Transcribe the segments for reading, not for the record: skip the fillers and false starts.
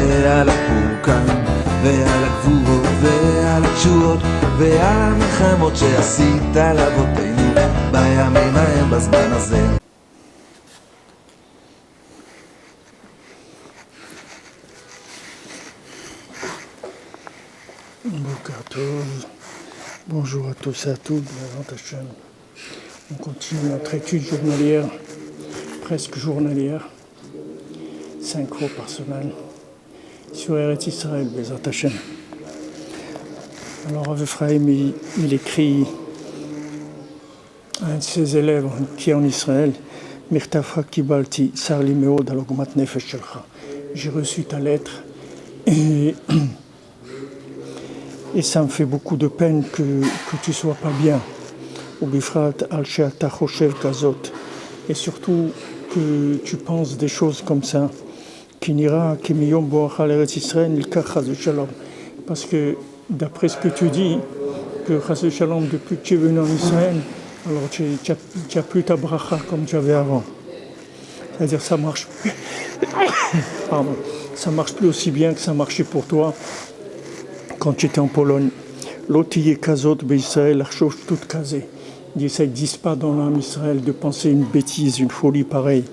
ועל הפורקן ועל הגבורות ועל התשועות ועל המלחמות שעשית לאבותינו בימים ההם בזמן הזה. Bonjour à tous et à toutes, on continue notre étude journalière, presque journalière, 5 fois par semaine, sur Eretz Israël, Bezrat Hashem. Alors Rav Ephraim, il écrit à un de ses élèves qui est en Israël, Mirtafra Kibalti Sarli Meod Alogmat Nefesh Shelcha. J'ai reçu ta lettre et ça me fait beaucoup de peine que tu ne sois pas bien. Et surtout que tu penses des choses comme ça. Parce que d'après ce que tu dis, que Chas Shalom, depuis que tu es venu en Israël, alors tu n'as plus ta bracha comme tu avais avant. C'est-à-dire ça marche plus. Pardon. Ça marche plus aussi bien que ça marchait pour toi quand tu étais en Pologne. L'otiye kazot be'Israël archov tout kazé. Il dit ça n'existe pas dans l'âme Israël de penser une bêtise, une folie pareille.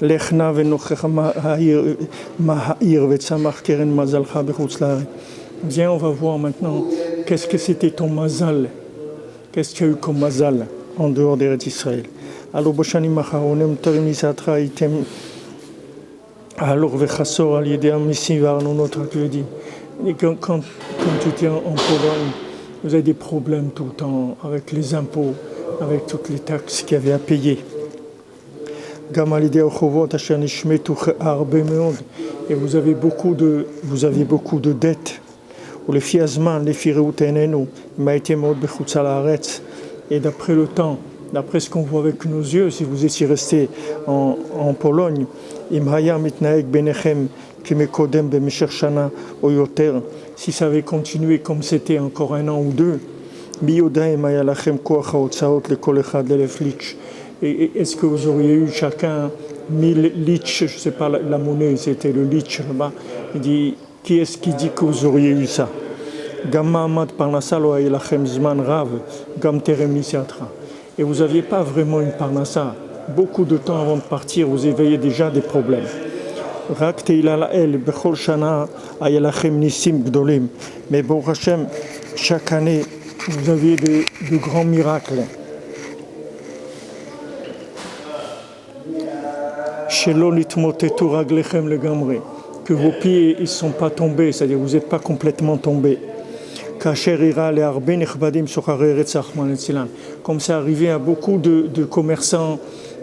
Lechna venochach ma'ha'ir ve'tzamach keren mazalcha bechutz la'aretz. Viens, on va voir maintenant qu'est-ce que c'était ton mazal. Qu'est-ce que tu as eu comme mazal en dehors d'Eretz Israël. Alors b'shanim ha'acharonim tarim nisatra item alors vechasor al yedei hamissim v'arnonot hakvedim. Et quand tu étais en Pologne, vous avez des problèmes tout le temps avec les impôts, avec toutes les taxes qu'il y avait à payer. Et vous avez beaucoup de dettes. Et d'après le temps, d'après ce qu'on voit avec nos yeux, si vous étiez resté en Pologne, si ça avait continué comme c'était encore un an ou deux, et est-ce que vous auriez eu chacun 1000 litch, je ne sais pas la monnaie, c'était le litch là-bas, il dit, qui est-ce qui dit que vous auriez eu ça? Et vous n'aviez pas vraiment une parnassa. Beaucoup de temps avant de partir, vous éveillez déjà des problèmes. Mais bon Hachem, chaque année, vous aviez de grands miracles. Que vos pieds ne sont pas tombés, c'est-à-dire vous n'êtes pas complètement tombés. Comme c'est arrivé à beaucoup de commerçants,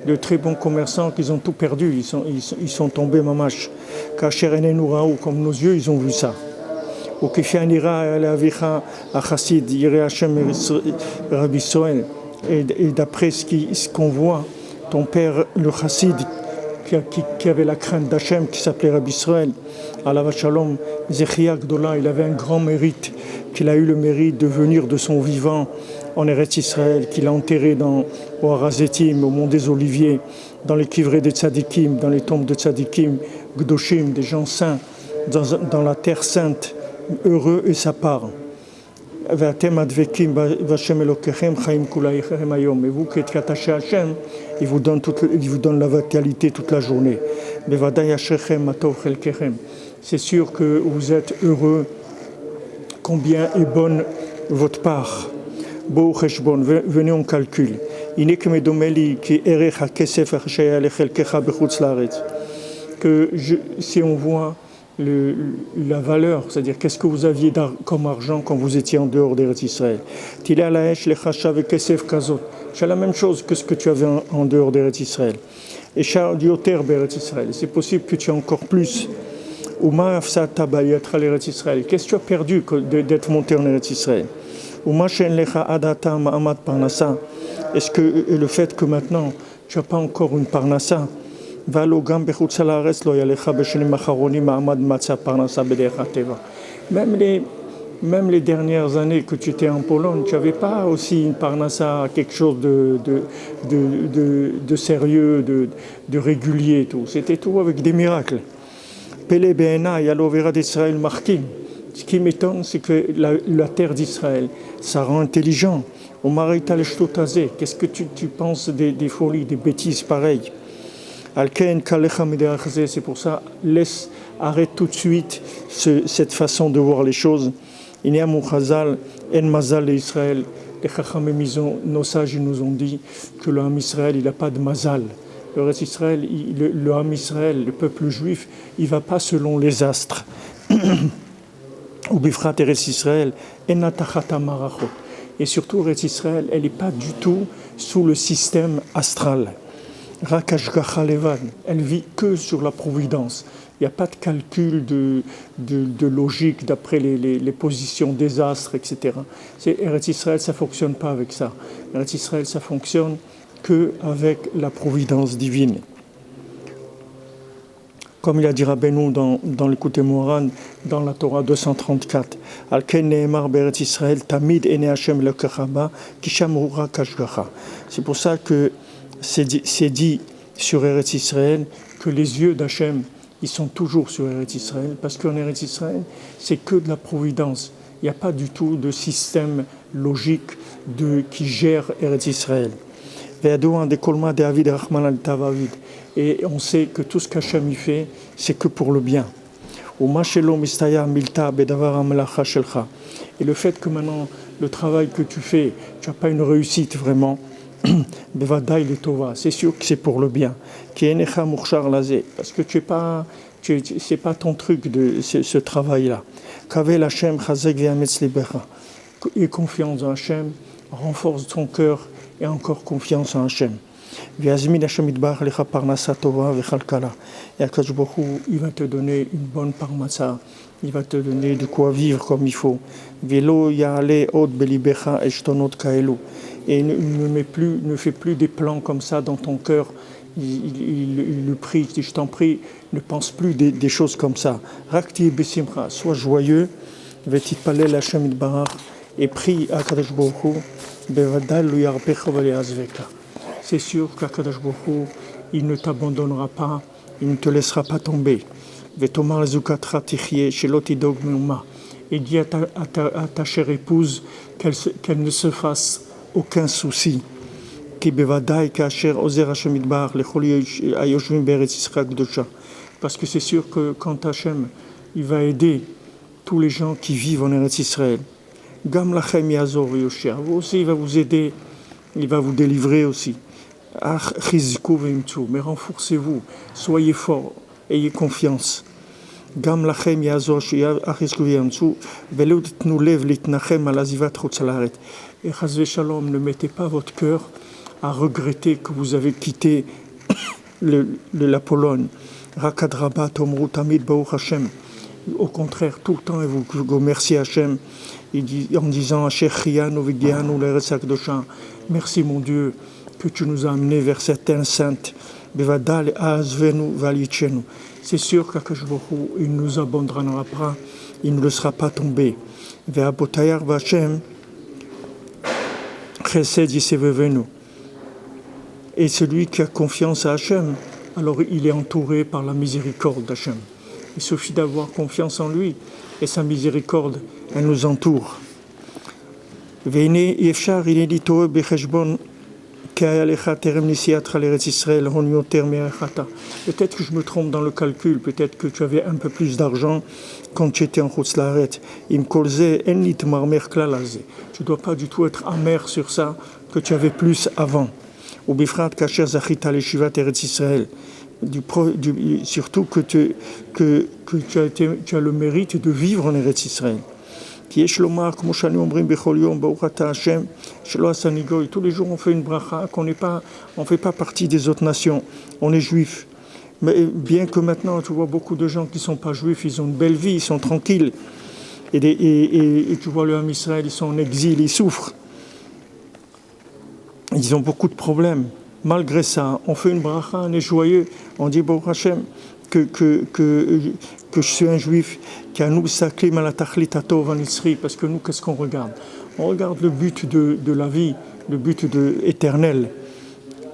de très bons commerçants qui ont tout perdu, ils sont tombés mamash. Comme nos yeux, ils ont vu ça. Et d'après ce qu'on voit, ton père, le chassid, qui avait la crainte d'Hachem, qui s'appelait Rabbi Israël, Alav Shalom, Zechia Gdola, il avait un grand mérite, qu'il a eu le mérite de venir de son vivant en Eretz Israël, qu'il a enterré au Harazetim, au mont des Oliviers, dans les kivrés des Tzadikim, dans les tombes de Tzadikim, Gdoshim, des gens saints, dans la terre sainte, heureux et sa part. Et vous qui êtes attachés à Hachem, il vous donne la vitalité toute la journée. C'est sûr que vous êtes heureux, combien est bonne votre part. Venez on calcule. Que si on voit la valeur, c'est-à-dire qu'est-ce que vous aviez comme argent quand vous étiez en dehors d'Eretz Israël. C'est la même chose que ce que tu avais en dehors d'Eretz Israël. Et c'est possible que tu aies encore plus. Qu'est-ce que tu as perdu d'être monté en Eretz Israël? Est-ce que le fait que maintenant tu n'as pas encore une parnassa, même les dernières années que tu étais en Pologne, tu n'avais pas aussi une parnassa, quelque chose de sérieux, de régulier, tout. C'était tout avec des miracles. Pele Be'ena, Yalovera d'Israël Markim. Ce qui m'étonne, c'est que la terre d'Israël, ça rend intelligent. Au Marita Leshtotazé, qu'est-ce que tu penses des folies, des bêtises pareilles? Alken Kalecha Medeachazé, c'est pour ça, arrête tout de suite cette façon de voir les choses. Inyamou Chazal, En Mazal Israël. Les Chachamim, nos sages nous ont dit que le Ham Israël, il n'a pas de Mazal. Le reste Israël, le Ham Israël, le peuple juif, il ne va pas selon les astres. Ou Bifrat Eretz Israël, Enatachata Marachot. Et surtout, Eretz Israël, elle n'est pas du tout sous le système astral. Rakashgacha Levan, elle vit que sur la providence. Il n'y a pas de calcul de logique d'après les positions des astres, etc. Eretz Israël, ça ne fonctionne pas avec ça. Eretz Israël, ça fonctionne qu'avec la providence divine. Comme il a dit Rabbeinu dans l'écoute Moran, dans la Torah 234, Al-Ken Nehemar Beretz Israël, Tamid Ene Hashem Lekachaba, Kisham Hura Kashgacha. C'est pour ça que c'est dit sur Eretz Israël que les yeux d'Hachem, ils sont toujours sur Eretz Israël, parce qu'en Eretz Israël, c'est que de la providence. Il n'y a pas du tout de système logique qui gère Eretz Israël. Et on sait que tout ce qu'Hachem y fait, c'est que pour le bien. Et le fait que maintenant, le travail que tu fais, tu n'as pas une réussite vraiment, c'est sûr que c'est pour le bien. Parce que c'est pas ton truc de ce travail-là. Et confiance en Hachem, renforce ton cœur et encore confiance en Hachem. Et Akadosh Baruch Hu, il va te donner une bonne parnassa, il va te donner de quoi vivre comme il faut. Et ne fais plus des plans comme ça dans ton cœur. Il le prie, il dit, je t'en prie, ne pense plus des choses comme ça. Rakti besimcha, sois joyeux, vetitpalel Hashem itbarach, et prie à Akadosh Baruch Hu, bevadal lu yarpecha v'leazveka. C'est sûr qu'Akadosh Baruch Hu, il ne t'abandonnera pas, il ne te laissera pas tomber. Vetomar zukatra tichye shelot idog meuma. Et dis à ta chère épouse qu'elle ne se fasse aucun souci. Parce que c'est sûr que quand Hachem il va aider tous les gens qui vivent en Eretz Israël, Gam lachem yazor v'yosher, vous aussi il va vous aider, il va vous délivrer aussi. Mais renforcez-vous, soyez forts, ayez confiance. Gam lachem yazor achizku v'yamtsu velot tnu lev litnachem al azivat chutz laaretz. Et chas v'shalom, ne mettez pas votre cœur à regretter que vous avez quitté la Pologne. Rakadrabat omru tamid baruch Hashem. Au contraire, tout le temps, vous remerciez Hachem en disant Asher chiyanu v'gianu l'eretz hakdosha. Merci mon Dieu que tu nous as amenés vers cette terre sainte. Bevadal azvenu v'alichenu. C'est sûr qu'Akadosh Baruch Hu, il ne nous abandonnera pas, il ne laissera pas tomber. Ve'abotayar v'Hachem chesed yisevevenu. Et celui qui a confiance à Hachem, alors il est entouré par la miséricorde d'Hachem. Il suffit d'avoir confiance en lui et sa miséricorde, elle nous entoure. Peut-être que je me trompe dans le calcul, peut-être que tu avais un peu plus d'argent quand tu étais en Chutz Laaretz. Tu ne dois pas du tout être amer sur ça, que tu avais plus avant. Ou bifrat kasher zachita leshivat Eretz Israël. Surtout que tu as le mérite de vivre en Eretz Israël. Tous les jours on fait une bracha, on ne fait pas partie des autres nations, on est juifs. Mais bien que maintenant tu vois beaucoup de gens qui ne sont pas juifs, ils ont une belle vie, ils sont tranquilles. Et tu vois le Ham Israël, ils sont en exil, ils souffrent. Ils ont beaucoup de problèmes. Malgré ça, on fait une bracha, on est joyeux. On dit, Baruch Hashem, que je suis un juif, qui a nous saklim à la tachlit atov anisri, parce que nous, qu'est-ce qu'on regarde? On regarde le but de la vie, le but éternel,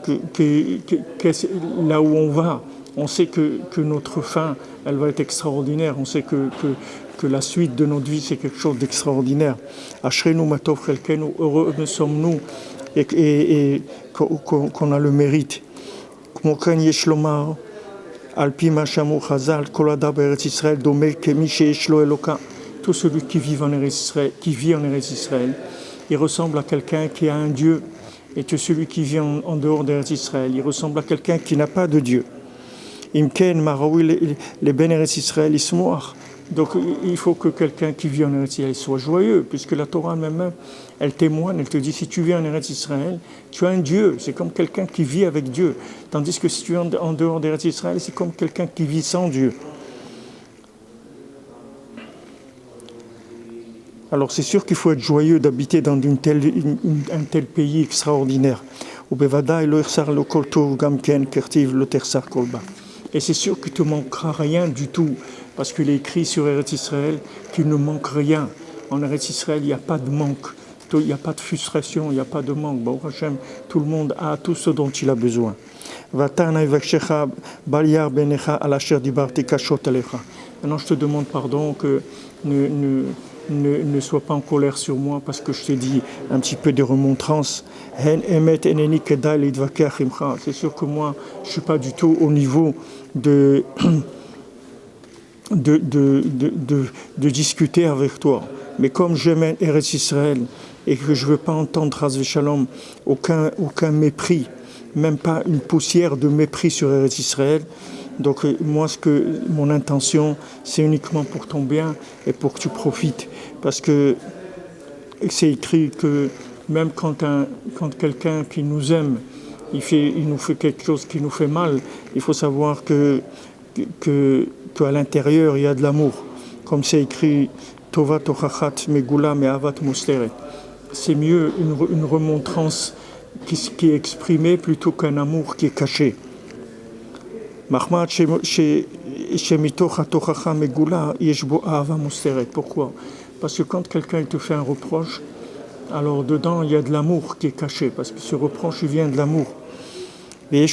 là où on va, On sait que notre fin, elle va être extraordinaire. On sait que la suite de notre vie, c'est quelque chose d'extraordinaire. Ashrenu matov chelkenu, heureux sommes-nous et qu'on a le mérite. Como kan yesh lomar, al pi ma shamu chazal, kol adam be'eretz Israël, domel kemi sheyesh lo Eloka. Tout celui qui vit en Eretz Israël, il ressemble à quelqu'un qui a un Dieu. Et tout celui qui vit en dehors d'Eretz Israël, il ressemble à quelqu'un qui n'a pas de Dieu. Imken maraoui les ben Eretz Israël ismoar. Donc il faut que quelqu'un qui vit en Eretz Israël soit joyeux, puisque la Torah même, elle témoigne, elle te dit, si tu vis en Eretz Israël, tu as un Dieu, c'est comme quelqu'un qui vit avec Dieu. Tandis que si tu es en dehors d'Eretz Israël, c'est comme quelqu'un qui vit sans Dieu. Alors c'est sûr qu'il faut être joyeux d'habiter dans un tel pays extraordinaire. Et c'est sûr qu'il ne te manquera rien du tout, parce qu'il est écrit sur Eretz Israël qu'il ne manque rien. En Eretz Israël, il n'y a pas de manque, il n'y a pas de frustration, il n'y a pas de manque. Baruch Hashem, tout le monde a tout ce dont il a besoin. Maintenant, je te demande pardon que ne sois pas en colère sur moi parce que je t'ai dit un petit peu de remontrance. C'est sûr que moi, je ne suis pas du tout au niveau de discuter avec toi. Mais comme j'aime Eretz Israël et que je ne veux pas entendre Chas v'Shalom aucun mépris, même pas une poussière de mépris sur Eretz Israël, donc moi, mon intention, c'est uniquement pour ton bien et pour que tu profites. Parce que c'est écrit que même quand quelqu'un qui nous aime, il nous fait quelque chose qui nous fait mal, il faut savoir qu'à l'intérieur, il y a de l'amour. Comme c'est écrit, Tova tochachat megula me'avat musteret. C'est mieux une remontrance qui est exprimée plutôt qu'un amour qui est caché. Pourquoi ? Parce que quand quelqu'un te fait un reproche, alors dedans il y a de l'amour qui est caché, parce que ce reproche il vient de l'amour. Et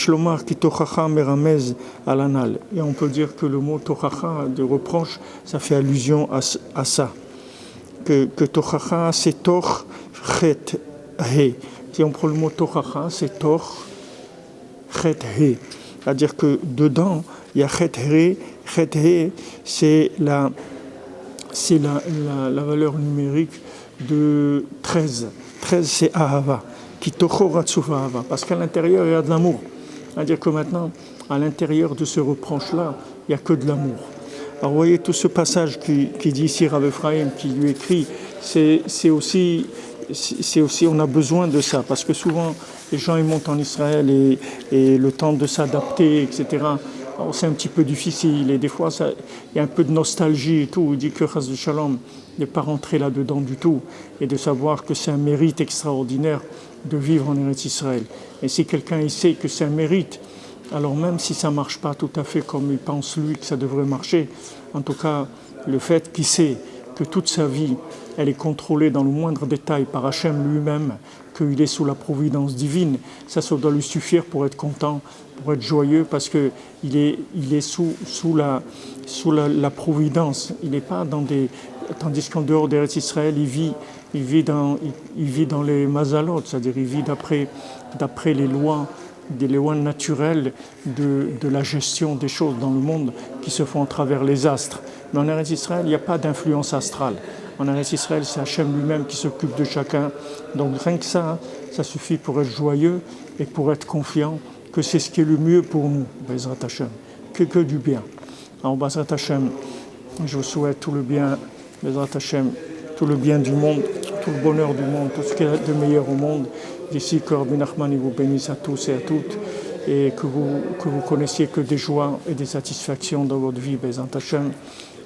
on peut dire que le mot tochacha de reproche, ça fait allusion à ça. Que tochacha c'est toch chet he. Si on prend le mot tochacha, c'est toch chet he. C'est-à-dire que dedans, il y a chet he. Chet he, c'est la valeur numérique de 13. 13, c'est ahava. Qui tochoratsufa ahava. Parce qu'à l'intérieur, il y a de l'amour. C'est-à-dire que maintenant, à l'intérieur de ce reproche-là, il n'y a que de l'amour. Alors vous voyez tout ce passage qui dit ici Rav Ephraim, qui lui écrit, c'est aussi, on a besoin de ça, parce que souvent les gens ils montent en Israël et le temps de s'adapter, etc. Alors, c'est un petit peu difficile et des fois il y a un peu de nostalgie et tout. Il dit que Chas v'Shalom n'est pas rentré là-dedans du tout et de savoir que c'est un mérite extraordinaire de vivre en Eretz Israël. Et si quelqu'un il sait que c'est un mérite, alors même si ça ne marche pas tout à fait comme il pense lui que ça devrait marcher, en tout cas le fait qu'il sait que toute sa vie elle est contrôlée dans le moindre détail par Hachem lui-même, qu'il est sous la providence divine, ça doit lui suffire pour être content, pour être joyeux, parce qu'il est sous la providence. Il n'est pas dans des... Tandis qu'en dehors d'Eretz Israël, il vit dans les mazalot, c'est-à-dire il vit d'après les lois naturelles de la gestion des choses dans le monde qui se font à travers les astres. Mais en Eretz Israël, il n'y a pas d'influence astrale. En Eretz Israël, c'est Hachem lui-même qui s'occupe de chacun. Donc rien que ça suffit pour être joyeux et pour être confiant que c'est ce qui est le mieux pour nous, Bezrat Hachem, que du bien. Alors Bezrat Hachem, je vous souhaite tout le bien, Bezrat Hachem, tout le bien du monde, tout le bonheur du monde, tout ce qu'il y a de meilleur au monde. D'ici que Rabbi Nachman vous bénisse à tous et à toutes, et que vous connaissiez que des joies et des satisfactions dans votre vie, Bezrat Hachem,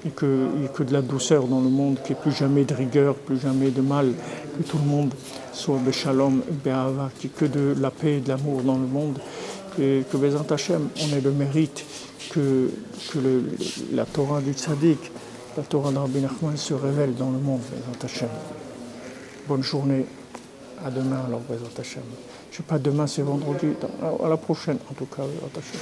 et que de la douceur dans le monde, qu'il n'y ait plus jamais de rigueur, plus jamais de mal, que tout le monde soit Beshalom, Be'ava, qu'il n'y ait que de la paix et de l'amour dans le monde, et que Bezrat Hachem, on ait le mérite que la Torah du Tzaddik, la Torah de Rabbi Nachman se révèle dans le monde, Bezrat Hachem. Bonne journée, à demain alors, Bezrat Hachem. Je ne sais pas, demain c'est vendredi, à la prochaine en tout cas, Bezrat Hachem.